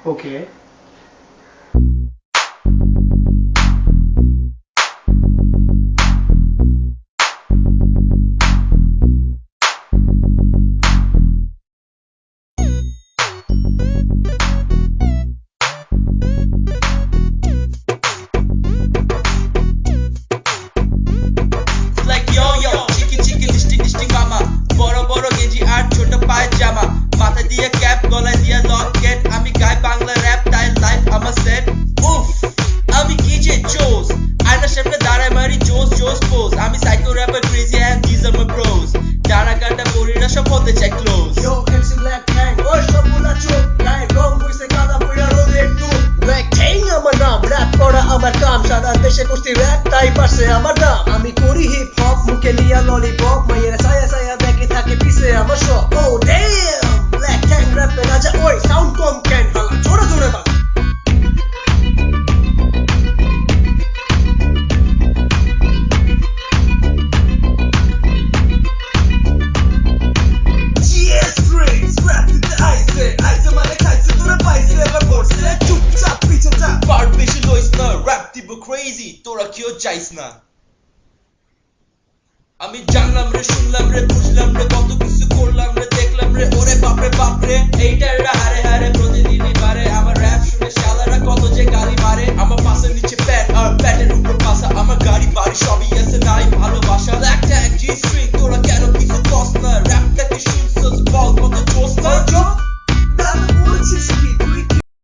Okay. Like yo চিকি চিকি listing listing মামা বড় বড় গেঞ্জি আর ছোট পায়ের জামা মাথা দিয়ে ক্যাপ গলায় দিয়ে লকেট আমি গাই বাংলা র‍্যাপ তাই লাইফ আমার সেট উফ আমি কি যে জোস আয়নার সামনে দাঁড়ায় মারি জোস জোস পোজ আমি psycho rapper crazy and this are my bros ডানা কাটা পরিরা সব হতে চাই close Yo, MC Black Gang, ওই সবগুলা চোখ গায়ে রং হইছে কাদা পুরা রোদের টুক Black Gang আমার নাম র‍্যাপ করা আমার কাম সারা দেশে করছি র‍্যাপ তাই পারছে আমার দাম আমি করি হিপ হপ মুখে নিয়া ললিপপ মাইয়েরা সায়া সায়া দেখে থাকে পিছে আমার সব Oh damn Black Gang র‍্যাপে রাজা ওই সাউন্ড কম ক্যান হালা জোরে জোরে বাজা Yes, Prince, rap দিতে আইছে আইছে মানে খাইছে তোরা পাইছে এবার করছে চুপচাপ পিছে যা পার বেশি লইস না র‍্যাপ দিব ক্রেজি তোরা কেউ চাইস না আমি জানলাম রে শুনলাম রে বুঝলাম রে কত কিছু করলাম রে দেখলাম রে ওরে বাপরে বাপরে এইটার হারে হারে প্রতিদিনই বারে আমার র‍্যাপ শুনে শালারা কত যে গালি মারে আমার পাশে